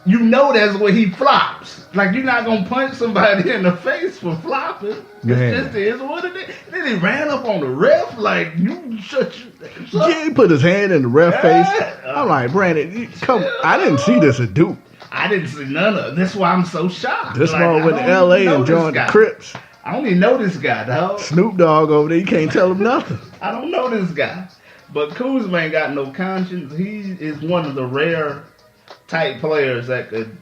you know that's where he flops. Like, you're not going to punch somebody in the face for flopping. It's just is what it is. Then he ran up on the ref like, you shut your... Yeah, he put his hand in the ref face. I'm like, Brandon, come. I didn't see this at Duke. I didn't see none of it. That's why I'm so shocked. This one went to L.A. and joined the Crips. I don't even know this guy, dog. Snoop Dogg over there, you can't tell him nothing. I don't know this guy. But Kuzma ain't got no conscience. He is one of the rare type players that could,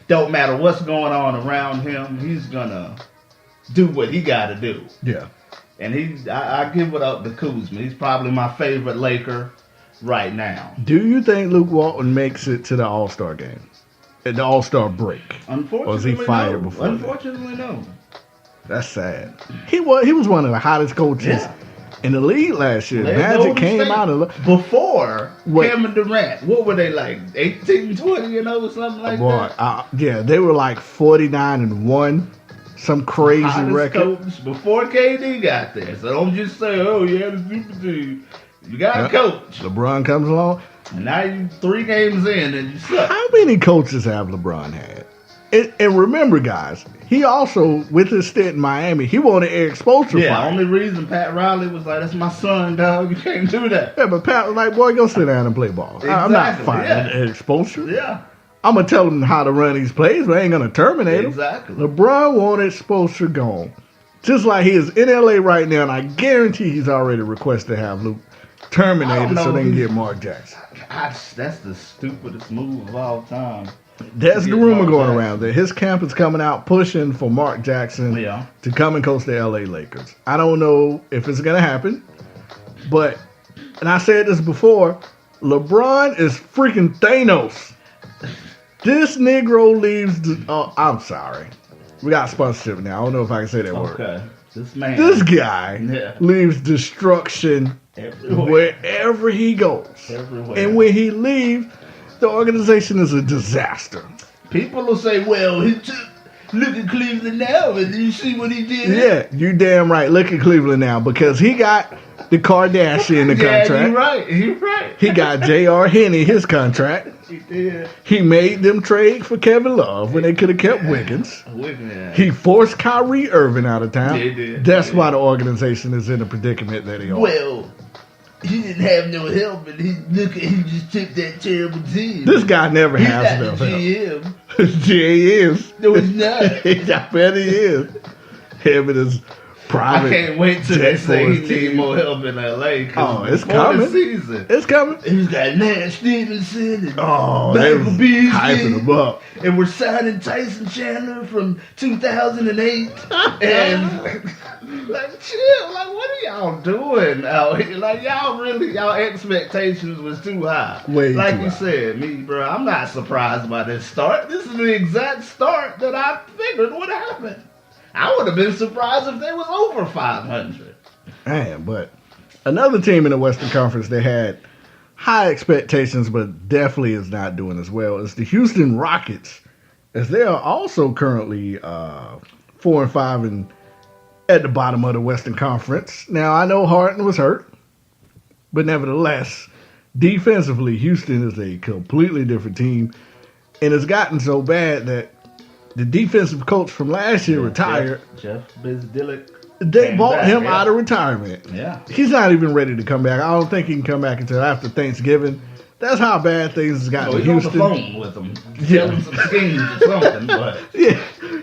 don't matter what's going on around him, he's gonna do what he gotta do. Yeah. And I give it up to Kuzma. He's probably my favorite Laker right now. Do you think Luke Walton makes it to the All-Star game? At the All-Star break? Unfortunately, or was he fired no. before Unfortunately, no. That's sad. He was one of the hottest coaches in the league last year. Magic came out before Kevin Durant. What were they like? 18, 20, something like that? Yeah, they were like 49-1. Some crazy hottest record. Coach before KD got there. So don't just say, oh, you had a super team. You got a coach. LeBron comes along. And now you 3 games in and you suck. How many coaches have LeBron had? And remember, guys, he also, with his stint in Miami, he wanted Eric Spoelstra. Yeah, only reason Pat Riley was like, that's my son, dog. You can't do that. Yeah, but Pat was like, boy, go sit down and play ball. Exactly, I'm not firing Eric Spoelstra. Yeah. I'm going to tell him how to run these plays, but I ain't going to terminate him. Exactly. LeBron wanted Spoelstra gone. Just like he is in L.A. right now, and I guarantee he's already requested to have Luke terminated so they can get Mark Jackson. Gosh, that's the stupidest move of all time. That's the rumor going around that his camp is coming out pushing for Mark Jackson to come and coach the L.A. Lakers. I don't know if it's going to happen, but, and I said this before, LeBron is freaking Thanos. This Negro leaves, I'm sorry. We got sponsorship now. I don't know if I can say that word. Okay. This guy leaves destruction wherever he goes. Everywhere. And when he leaves, the organization is a disaster. People will say, well, look at Cleveland now, and you see what he did. Yeah, you damn right. Look at Cleveland now, because he got the Kardashian the contract. You're right. He got J.R. Henney his contract. He did. He made them trade for Kevin Love when they could have kept Wiggins. He forced Kyrie Irving out of town. He did. That's why the organization is in the predicament that he are. Well, he didn't have no help, and he just took that terrible team. This guy never has enough help. He is. No, he's not. I bet he is. Him and his private. I can't wait till they say he needs more help in L.A. Oh, it's coming. Season, it's coming. He's got Lance Stevenson and Michael Beasley. Hyping him up. And we're signing Tyson Chandler from 2008. And like, chill. Like, what are y'all doing out here? Like, y'all expectations was too high. Like you said, bro, I'm not surprised by this start. This is the exact start that I figured would happen. I would have been surprised if they was over 500. Man, but another team in the Western Conference that had high expectations but definitely is not doing as well is the Houston Rockets, as they are also currently 4-5 and at the bottom of the Western Conference. Now, I know Harden was hurt, but nevertheless, defensively, Houston is a completely different team, and it's gotten so bad that the defensive coach from last year retired. Jeff Bezdilik. They bought him out of retirement. Yeah. He's not even ready to come back. I don't think he can come back until after Thanksgiving. That's how bad things has gotten to Houston. On the phone with them. Tell them some schemes or something. But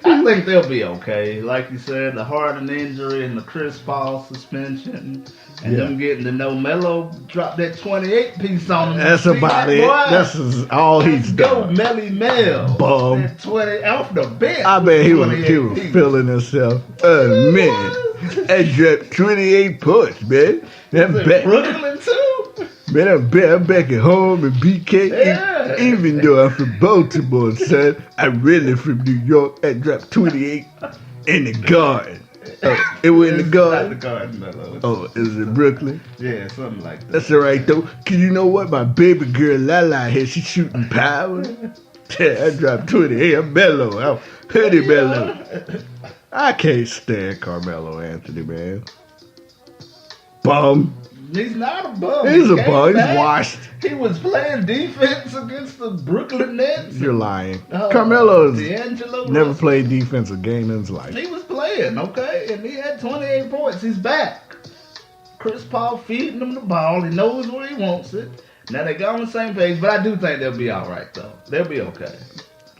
I think they'll be okay. Like you said, the Harden injury and the Chris Paul suspension and them getting to know Melo drop that 28 piece on him. That's about it. That's all he's done. Go Melly Mel. Bum. That 20 off the bench. I bet he was feeling himself. Man, I dropped 28 points, man. Brooklyn too. Man, I'm back at home in BK. Even though I'm from Baltimore, son, I'm really from New York. I dropped 28 in the Garden. It was in the Garden? Not the Garden, Melo. Oh, is it Brooklyn? Yeah, something like that. That's all right, though. Cause you know what? My baby girl Lala here, she's shooting power. Yeah, I dropped 28. I'm Melo. I'm Hoodie Melo. I can't stand Carmelo Anthony, man. Bum. He's not a bum. He's a Came bum. He's back. washed. He was playing defense against the Brooklyn Nets. You're lying. Carmelo has D'Angelo never Russell. played defense a game in his life. He was playing, okay, and he had 28 points. He's back. Chris Paul feeding him the ball. He knows where he wants it. Now they got on the same page, but I do think they'll be all right, though. They'll be okay.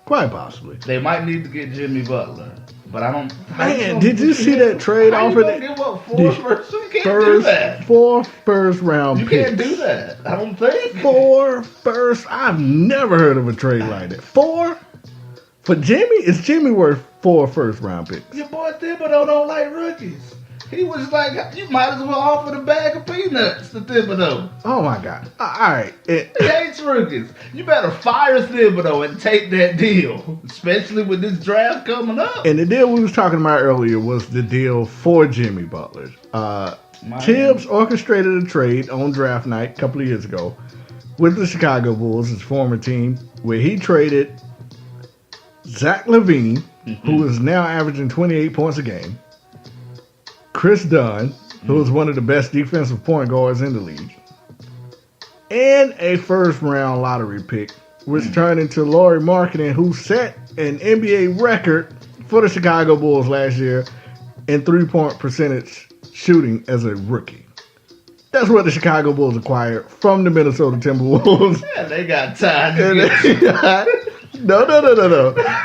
Quite possibly. They might need to get Jimmy Butler, but I don't. Man, did you see that trade offer? How you gonna give up 4 first? You can't do that. 4 first round You picks. can't do that. I don't think. 4 first. I've never heard of a trade like that. 4 for Jimmy. Is Jimmy worth 4 first round picks? Your boy Thibodeau don't like rookies. He was like, you might as well offer the bag of peanuts to Thibodeau. Oh my God! All right, He hates rookies. You better fire Thibodeau and take that deal, especially with this draft coming up. and the deal we was talking about earlier was the deal for Jimmy Butler. Tibbs orchestrated a trade on draft night a couple of years ago with the Chicago Bulls, his former team, where he traded Zach LaVine, who is now averaging 28 points a game, Chris Dunn, who is one of the best defensive point guards in the league, and a first round lottery pick, which turned into Lauri Markkanen, who set an NBA record for the Chicago Bulls last year in 3-point percentage shooting as a rookie. That's what the Chicago Bulls acquired from the Minnesota Timberwolves. Yeah, they got time. No.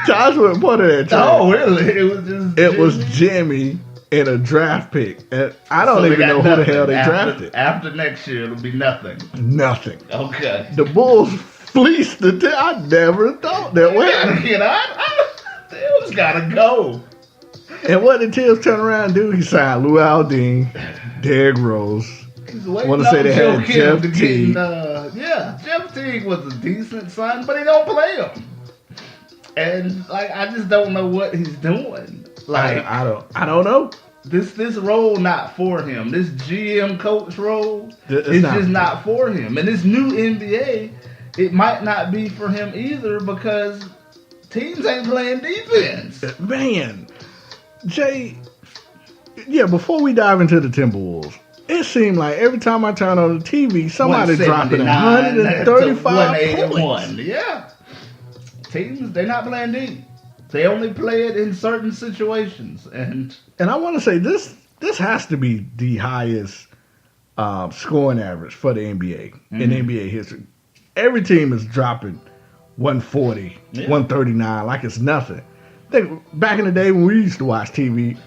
Josh wasn't part of that trade. Oh, really? It was Jimmy and a draft pick. And I don't even know who the hell they drafted. After next year, it'll be nothing. Nothing. Okay. The Bulls fleeced the team. I never thought that way. Tibbs gotta go. And what did Tibbs turn around and do? He signed Lou Aldine, Derrick Rose. I Want to say they had Jeff Teague. Jeff Teague was a decent son, but he don't play him. And I just don't know what he's doing. I don't know. This role not for him. This GM coach role It's just not for him. And this new NBA, it might not be for him either because teams ain't playing defense. Man, Jay, before we dive into the Timberwolves, it seemed like every time I turn on the TV, somebody dropping 135 points. Yeah. Teams, they're not playing deep. They only play it in certain situations. And I want to say this has to be the highest scoring average for the NBA in NBA history. Every team is dropping 140, 139 like it's nothing. I think back in the day when we used to watch TV,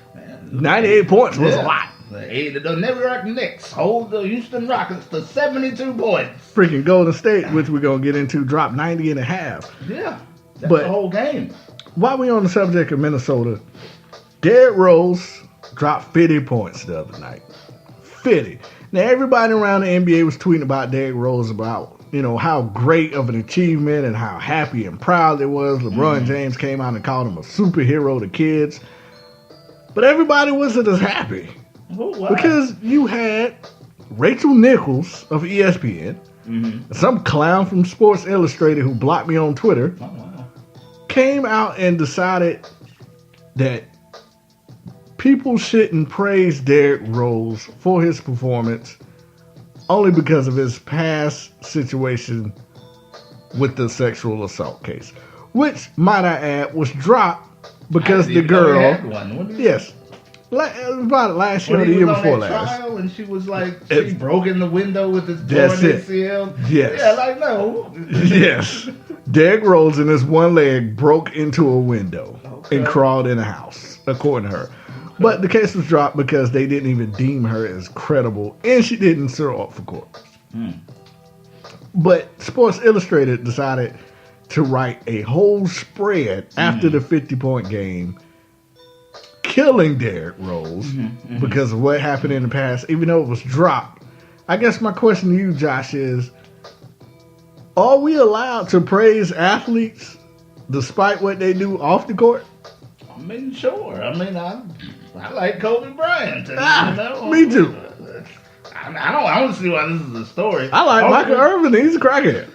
98 points was a lot. The New York Knicks hold the Houston Rockets to 72 points. Freaking Golden State, which we're going to get into, dropped 90 and a half. Yeah, that's the whole game. While we're on the subject of Minnesota, Derrick Rose dropped 50 points the other night. 50. Now, everybody around the NBA was tweeting about Derrick Rose about, how great of an achievement and how happy and proud it was. LeBron James came out and called him a superhero to kids. But everybody wasn't as happy. Oh, wow. Because you had Rachel Nichols of ESPN, some clown from Sports Illustrated who blocked me on Twitter, came out and decided that people shouldn't praise Derrick Rose for his performance only because of his past situation with the sexual assault case, which, might I add, was dropped because the girl, yes, about last year or the year before last. Trial and she was like, she broke in the window with his torn ACL. Yes. Yeah, no. Yes. Derrick Rose in his one leg broke into a window and crawled in a house, according to her. But the case was dropped because they didn't even deem her as credible, and she didn't show up for court. But Sports Illustrated decided to write a whole spread after the 50-point game, killing Derrick Rose because of what happened in the past, even though it was dropped. I guess my question to you, Josh, is, are we allowed to praise athletes despite what they do off the court? I mean, sure. I mean, I like Kobe Bryant. Me too. I don't see why this is a story. I like Michael Irvin. He's a crackhead.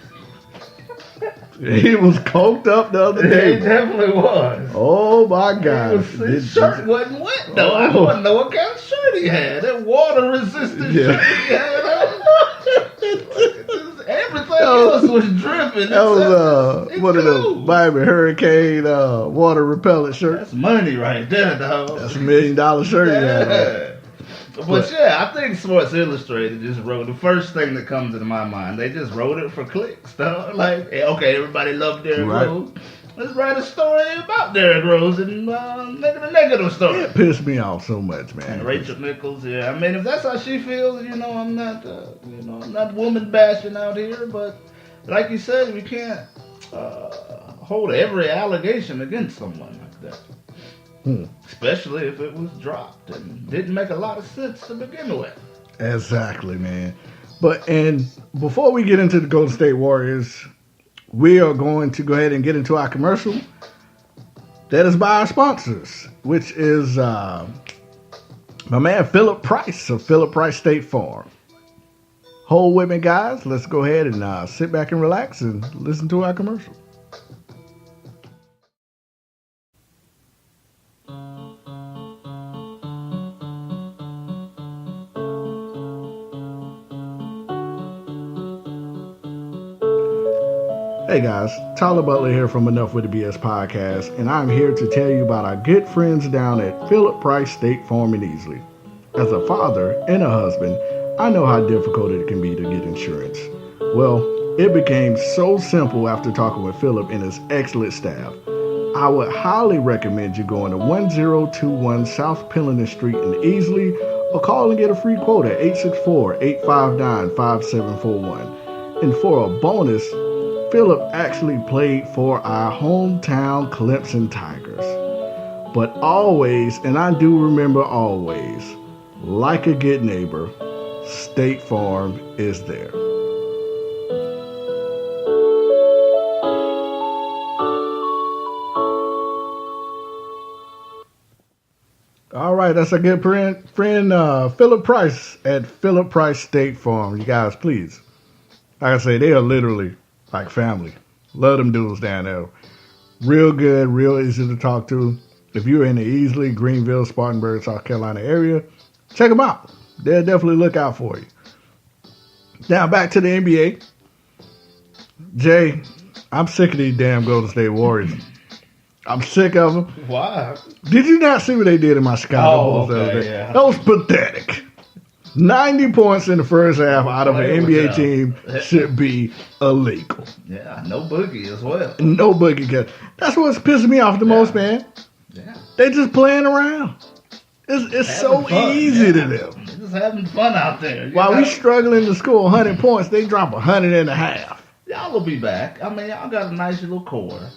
He was coked up the other day. He definitely was. Oh my God! His shirt wasn't wet though. I wouldn't know what kind of shirt shirt he had, that water resistant shirt he had. Everything else was dripping. That was one of those Miami Hurricane water repellent shirts. That's money right there, dog. That's $1 million shirt. Yeah. But yeah, I think Sports Illustrated just wrote the first thing that comes into my mind. They just wrote it for clicks, dog. Like, hey, okay, everybody loved Derrick Rose. Let's write a story about Derrick Rose and make it a negative story. It pissed me off so much, man. And Rachel Nichols, yeah. I mean, if that's how she feels, I'm not, I'm not woman bashing out here. But like you said, we can't hold every allegation against someone like that. Especially if it was dropped and didn't make a lot of sense to begin with. Exactly, man. And before we get into the Golden State Warriors, we are going to go ahead and get into our commercial. That is by our sponsors, which is my man Phillip Price of Phillip Price State Farm. Hold with me, guys. Let's go ahead and sit back and relax and listen to our commercial. Hey guys, Tyler Butler here from Enough with the BS podcast, and I'm here to tell you about our good friends down at Phillip Price State Farm in Easley. As a father and a husband, I know how difficult it can be to get insurance. Well, it became so simple after talking with Phillip and his excellent staff. I would highly recommend you going to 1021 South Pillina Street in Easley or call and get a free quote at 864-859-5741. And for a bonus, Phillip actually played for our hometown Clemson Tigers. But always, and I do remember always, like a good neighbor, State Farm is there. All right, that's a good friend Phillip Price at Phillip Price State Farm. You guys, please. Like I say, they are literally like family. Love them dudes down there. Real good, real easy to talk to. If you're in the Easley, Greenville, Spartanburg, South Carolina area, check them out. They'll definitely look out for you. Now back to the NBA. Jay, I'm sick of these damn Golden State Warriors. I'm sick of them. Why? Did you not see what they did in my Chicago Bulls the other day? Yeah. That was pathetic. 90 points in the first half out of an NBA team should be illegal. Yeah, no Boogie as well. No Boogie. That's what's pissing me off the most, man. Yeah. They just playing around. It's so easy to them. They're just having fun out there. While we struggling to score 100 points, they drop 100 and a half. Y'all will be back. I mean, y'all got a nice little core.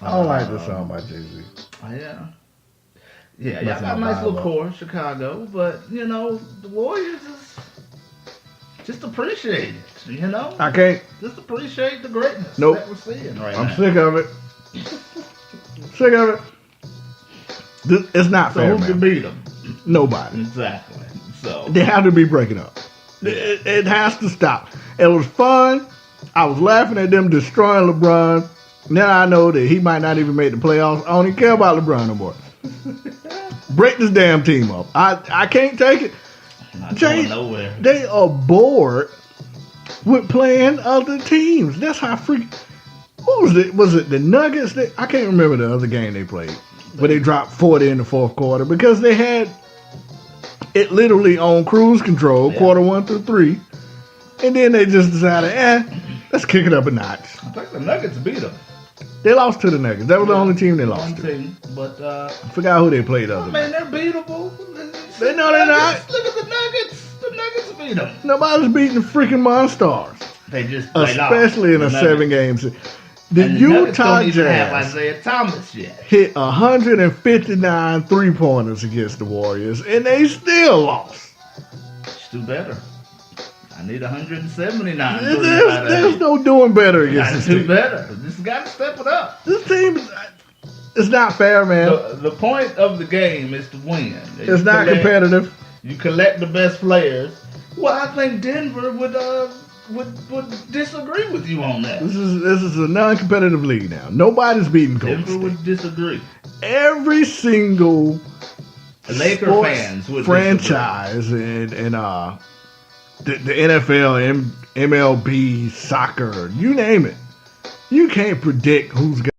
I don't like this song by Jay-Z. Yeah. Yeah, y'all got a nice little core, Chicago, but, the Warriors just appreciate it, I can't. Just appreciate the greatness that we're seeing right now. I'm sick of it. Sick of it. It's not fair, who can beat them? Nobody. Exactly. So they have to be breaking up. It has to stop. It was fun. I was laughing at them destroying LeBron. Now I know that he might not even make the playoffs. I don't even care about LeBron no more. Break this damn team up. I can't take it. Not going nowhere. They are bored with playing other teams. That's how what was it? Was it the Nuggets? I can't remember the other game they played. But they dropped 40 in the fourth quarter because they had it literally on cruise control, quarter 1 through 3. And then they just decided, let's kick it up a notch. I think the Nuggets beat them. They lost to the Nuggets. That was the only team they lost to. But I forgot who they played other than. They're beatable. They know they're not. Look at the Nuggets. The Nuggets beat them. Nobody's beating the freaking Monstars. They just especially in a 7-game series. The Utah don't even Jazz have Isaiah Thomas yet. Hit 159 3-pointers against the Warriors, and they still lost. Should do better. I need 179. There's no doing better against this team. Do better. Just got to step it up. This team is not fair, man. The point of the game is to win. It's not competitive. You collect the best players. Well, I think Denver would disagree with you on that. This is a non-competitive league now. Nobody's beating Golden State. Denver would disagree. Every single Laker sports fans would franchise and the NFL, MLB, soccer, you name it. You can't predict who's going